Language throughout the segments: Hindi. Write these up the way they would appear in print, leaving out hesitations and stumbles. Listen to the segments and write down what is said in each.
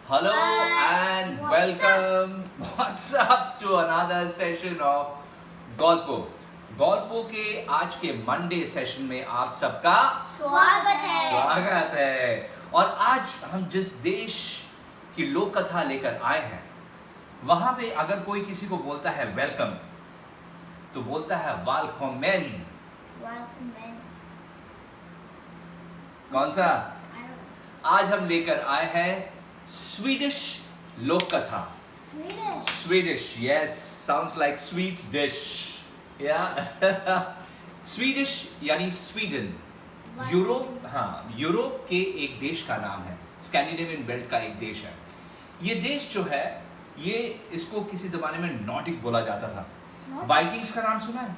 Hello and welcome. What's up to another session of गॉल्पो। गॉल्पो के आज के मंडे सेशन में आप सबका स्वागत है। और आज हम जिस देश की लोक कथा लेकर आए हैं वहां पे अगर कोई किसी को बोलता है वेलकम तो बोलता है वेलकमेन। कौन सा? आज हम लेकर आए हैं स्वीडिश लोक कथा। Swedish, yes, sounds like sweet dish. या स्वीडिश यानी स्वीडन, यूरोप, हाँ, यूरोप के एक देश का नाम है। स्कैंडिनेवियन बेल्ट का एक देश है। ये देश जो है ये इसको किसी जमाने में नॉर्डिक बोला जाता था। वाइकिंग्स का नाम सुना है?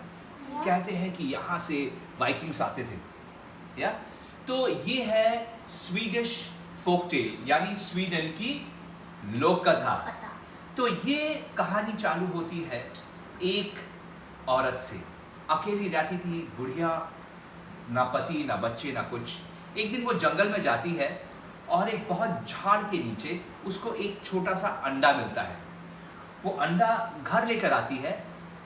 कहते हैं कि यहाँ से वाइकिंग्स आते थे। या तो ये है स्वीडिश फोकटेल यानी स्वीडन की लोक कथा। तो ये कहानी चालू होती है एक औरत से। अकेली रहती थी, बुढ़िया, ना पति ना बच्चे ना कुछ। एक दिन वो जंगल में जाती है और एक बहुत झाड़ के नीचे उसको एक छोटा सा अंडा मिलता है। वो अंडा घर लेकर आती है,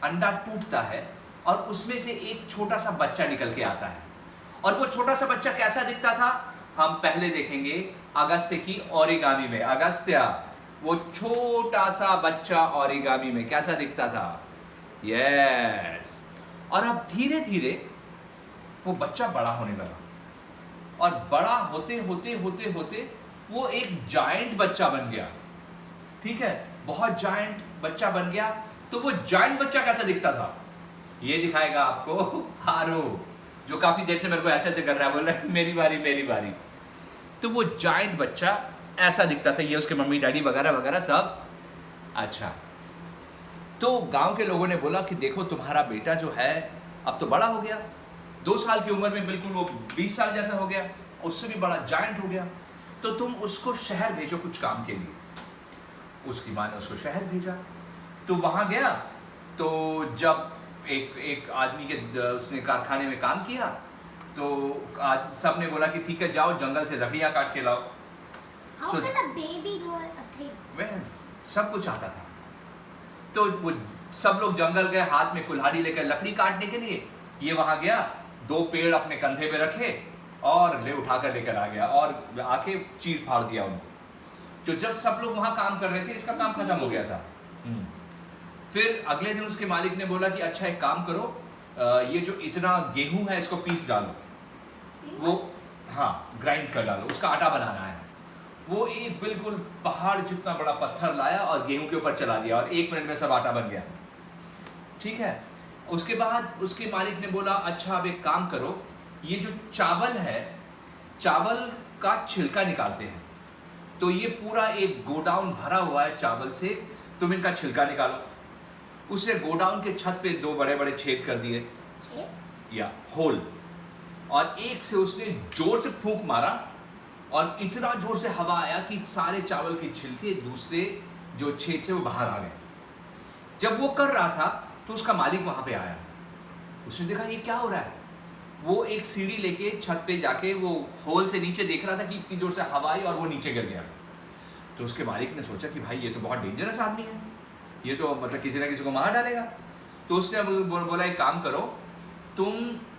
अंडा टूटता है और उसमें से एक छोटा सा बच्चा निकल के आता है। और वो छोटा सा बच्चा कैसा दिखता था हम पहले देखेंगे अगस्त्य की ओरिगामी में। अगस्त्य, वो छोटा सा बच्चा ओरिगामी में कैसा दिखता था? यस। और अब धीरे धीरे वो बच्चा बड़ा होने लगा और बड़ा होते होते होते होते वो एक जायंट बच्चा बन गया। ठीक है, बहुत जायंट बच्चा बन गया। तो वो जायंट बच्चा कैसा दिखता था ये दिखाएगा आपको हारो, जो काफी देर से मेरे को ऐसे कर रहा है, बोल रहा है मेरी बारी मेरी बारी। तो वो जायंट बच्चा ऐसा दिखता था। ये उसके मम्मी डैडी वगैरह वगैरह सब। अच्छा, तो गांव के लोगों ने बोला कि देखो तुम्हारा बेटा जो है अब तो बड़ा हो गया, 2 साल की उम्र में बिल्कुल वो 20 साल जैसा हो गया, उससे भी बड़ा जायंट हो गया। तो तुम उसको शहर भेजो कुछ काम के लिए। उसकी माँ ने उसको शहर भेजा। तो वहां गया तो जब एक आदमी के उसने कारखाने में काम किया तो आज सब ने बोला कि ठीक है जाओ जंगल से लकड़ियां काट के लाओ। well, सब कुछ आता था। तो वो सब लोग जंगल गए, हाथ में कुल्हाड़ी लेकर लकड़ी काटने के लिए। ये वहां गया, 2 पेड़ अपने कंधे पे रखे और ले उठाकर लेकर आ गया और आके चीर फाड़ दिया उनको। जो जब सब लोग वहां काम कर रहे थे इसका काम खत्म हो गया था। फिर अगले दिन उसके मालिक ने बोला कि अच्छा एक काम करो, ये जो इतना गेहूं है इसको पीस डालो, वो हाँ ग्राइंड कर डालो, उसका आटा बनाना है। वो एक बिल्कुल पहाड़ जितना बड़ा पत्थर लाया और गेहूं के ऊपर चला दिया और 1 मिनट में सब आटा बन गया। ठीक है, उसके बाद उसके मालिक ने बोला अच्छा अब एक काम करो, ये जो चावल है, चावल का छिलका निकालते हैं। तो ये पूरा एक गोडाउन भरा हुआ है चावल से, तुम इनका छिलका निकालो। उसने गोडाउन के छत पे 2 बड़े बड़े छेद कर दिए या होल, और एक से उसने जोर से फूंक मारा और इतना जोर से हवा आया कि सारे चावल के छिलके दूसरे जो छेद से वो बाहर आ गए। जब वो कर रहा था तो उसका मालिक वहां पे आया। उसने देखा ये क्या हो रहा है। वो एक सीढ़ी लेके छत पे जाके वो होल से नीचे देख रहा था कि इतनी जोर से हवा आई और वो नीचे गिर गया। तो उसके मालिक ने सोचा कि भाई ये तो बहुत डेंजरस आदमी है, ये तो मतलब किसी ना किसी को मार डालेगा। तो उसने बोला एक काम करो, तुम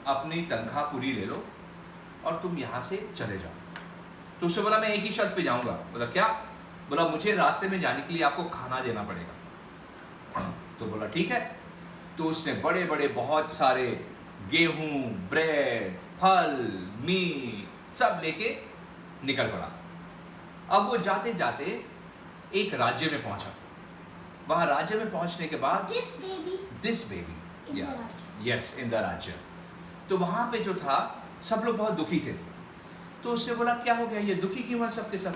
अपनी तनख्वाह पूरी ले लो और तुम यहाँ से चले जाओ। तो उसने बोला मैं एक ही शर्त पे जाऊंगा। बोला क्या? बोला मुझे रास्ते में जाने के लिए आपको खाना देना पड़ेगा। तो बोला ठीक है। तो उसने बड़े बड़े बहुत सारे गेहूं, ब्रेड, फल, मीट सब लेके निकल पड़ा। अब वो जाते जाते एक राज्य में पहुंचा। वहां राज्य में पहुंचने के बाद this baby yes in the राज्य। तो वहां पे जो था सब लोग बहुत दुखी थे। तो उसने बोला क्या हो गया, ये दुखी क्यों है सबके सब?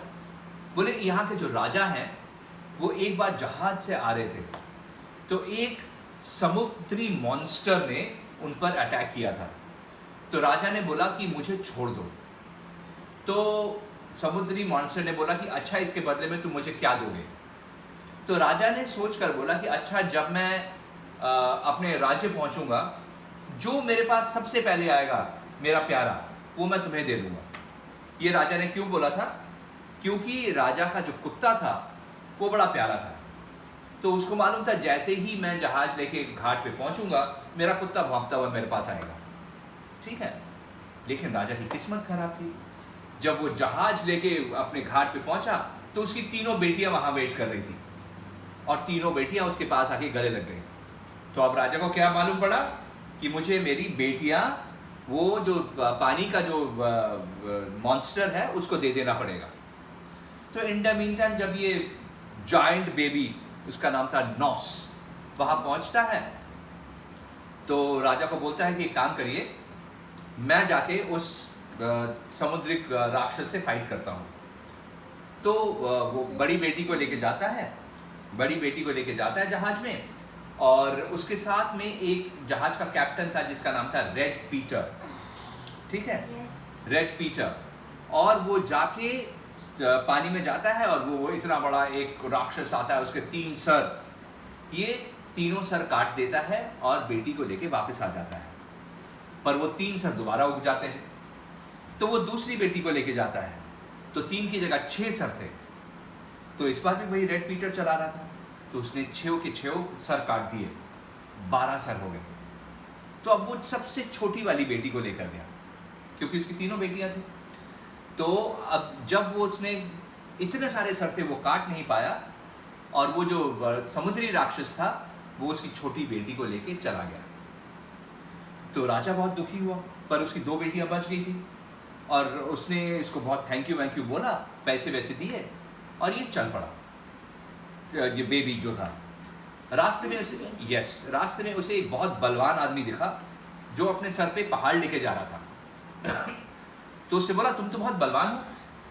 बोले यहाँ के जो राजा हैं वो एक बार जहाज से आ रहे थे तो एक समुद्री मॉन्स्टर ने उन पर अटैक किया था। तो राजा ने बोला कि मुझे छोड़ दो। तो समुद्री मॉन्स्टर ने बोला कि अच्छा इसके बदले में तुम मुझे क्या दोगे? तो राजा ने सोच कर बोला कि अच्छा जब मैं अपने राज्य पहुंचूंगा, जो मेरे पास सबसे पहले आएगा मेरा प्यारा, वो मैं तुम्हें दे दूंगा। ये राजा ने क्यों बोला था क्योंकि राजा का जो कुत्ता था वो बड़ा प्यारा था, तो उसको मालूम था जैसे ही मैं जहाज लेके घाट पे पहुंचूंगा मेरा कुत्ता भौंकता हुआ मेरे पास आएगा, ठीक है। लेकिन राजा की किस्मत खराब थी, जब वो जहाज लेके अपने घाट पे पहुंचा तो उसकी तीनों बेटियां वहां वेट कर रही थी और तीनों बेटियां उसके पास आके गले लग गई। तो अब राजा को क्या मालूम पड़ा कि मुझे मेरी बेटियां वो जो पानी का जो मॉन्स्टर है उसको दे देना पड़ेगा। तो इन द मीन टाइम जब ये जायंट बेबी, उसका नाम था नॉस, वहां पहुंचता है तो राजा को बोलता है कि एक काम करिए, मैं जाके उस समुद्रिक राक्षस से फाइट करता हूँ। तो वो बड़ी बेटी को लेके जाता है जहाज में, और उसके साथ में एक जहाज का कैप्टन था जिसका नाम था रेड पीटर, ठीक है, रेड पीटर। और वो जाके पानी में जाता है और वो इतना बड़ा एक राक्षस आता है, उसके 3 सर, ये तीनों सर काट देता है और बेटी को लेके वापस आ जाता है। पर वो 3 सर दोबारा उग जाते हैं, तो वो दूसरी बेटी को लेके जाता है, तो 3 की जगह 6 सर थे। तो इस बार भी वही रेड पीटर चला रहा था, तो उसने 6 के 6 सर काट दिए, 12 सर हो गए। तो अब वो सबसे छोटी वाली बेटी को लेकर गया, क्योंकि उसकी तीनों बेटियां थी। तो अब जब वो उसने इतने सारे सर थे वो काट नहीं पाया, और वो जो समुद्री राक्षस था वो उसकी छोटी बेटी को लेके चला गया। तो राजा बहुत दुखी हुआ, पर उसकी 2 बेटियां बच गई थी, और उसने इसको बहुत थैंक यू बोला, पैसे वैसे दिए, और ये चल पड़ा। ये बेबी जो था, रास्ते में उसे एक बहुत बलवान आदमी दिखा जो अपने सर पे पहाड़ लेके जा रहा था। तो उससे बोला, तुम तो बहुत बलवान हो।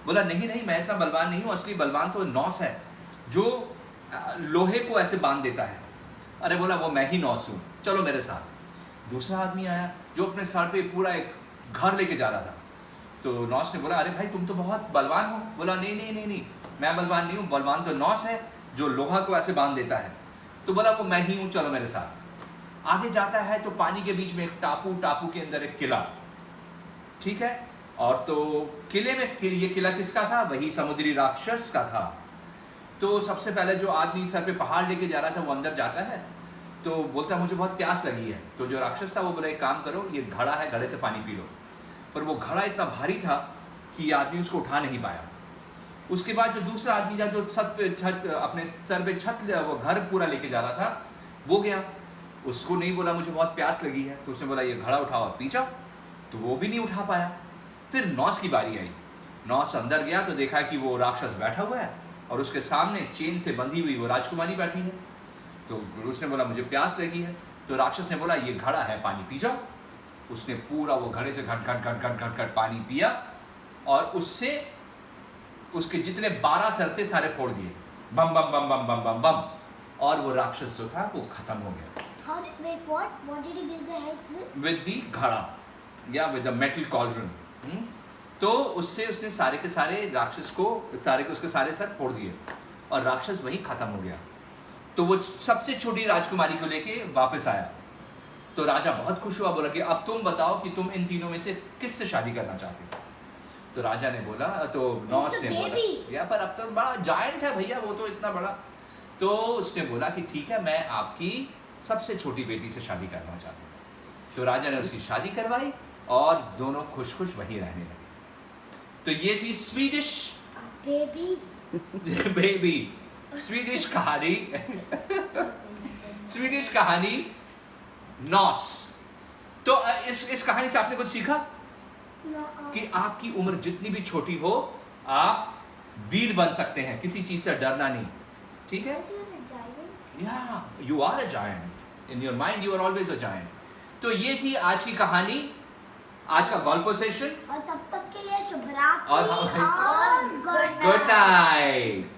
बोला, नहीं मैं इतना बलवान नहीं हूँ, असली बलवान तो नॉस है जो लोहे को ऐसे बांध देता है। अरे बोला, वो मैं ही नॉस हूँ, चलो मेरे साथ। दूसरा आदमी आया जो अपने सर पे पूरा एक घर लेके जा रहा था। तो नॉस ने बोला, अरे भाई तुम तो बहुत बलवान हो। बोला, नहीं, मैं बलवान नहीं हूँ, बलवान तो नॉस है जो लोहा को ऐसे बांध देता है। तो बोला, वो मैं ही हूँ, चलो मेरे साथ। आगे जाता है तो पानी के बीच में एक टापू के अंदर एक किला, ठीक है। और तो किले में, ये किला किसका था? वही समुद्री राक्षस का था। तो सबसे पहले जो आदमी सर पे पहाड़ लेके जा रहा था वो अंदर जाता है, तो बोलता, मुझे बहुत प्यास लगी है। तो जो राक्षस था वो बोला, एक काम करो, ये घड़ा है, घड़े से पानी पी लो। पर वो घड़ा इतना भारी था कि आदमी उसको उठा नहीं पाया। उसके बाद जो दूसरा आदमी था, जो अपने सर पे वो घर पूरा लेके जा रहा था, वो गया। उसको नहीं बोला मुझे बहुत प्यास लगी है, तो उसने बोला ये घड़ा उठाओ और पी जाओ, तो वो भी नहीं उठा पाया। फिर नॉस की बारी आई। नॉस अंदर गया तो देखा कि वो राक्षस बैठा हुआ है और उसके सामने चेन से बंधी हुई वो राजकुमारी बैठी है। तो उसने बोला मुझे प्यास लगी है, तो राक्षस ने बोला ये घड़ा है, पानी पी जाओ। उसने पूरा वो घड़े से घट घट पानी पिया, और उससे उसके जितने 12 सर थे सारे फोड़ दिए, बम बम बम बम बम बम बम, और वो राक्षस जो था वो खत्म हो गया। What did he build the heads with? With the घड़ा, या with the metal cauldron। तो उससे उसने सारे के सारे राक्षस को, उसके सारे सर फोड़ दिए, और राक्षस वहीं खत्म हो गया। तो वो सबसे छोटी राजकुमारी को लेके वापस आया। तो राजा बहुत खुश हुआ, बोला कि अब तुम बताओ कि तुम इन तीनों में से किससे शादी करना चाहते हो। तो राजा ने बोला, तो नॉस ने बोला, या पर अब तो बड़ा जायंट है भैया, वो तो इतना बड़ा। तो उसने बोला कि ठीक है, मैं आपकी सबसे छोटी बेटी से शादी करना चाहता हूँ। तो राजा ने उसकी शादी करवाई और दोनों खुश खुश वहीं रहने लगे। तो ये थी स्वीडिश बेबी स्वीडिश कहानी नॉस। तो इस कहानी से आपने कुछ सीखा कि आपकी उम्र जितनी भी छोटी हो, आप वीर बन सकते हैं, किसी चीज से डरना नहीं, ठीक है। या you are a giant in your mind, you are always a giant. तो ये थी आज की कहानी, आज का गल्प सेशन, और तब तक के लिए शुभ रात्रि और गुड नाइट।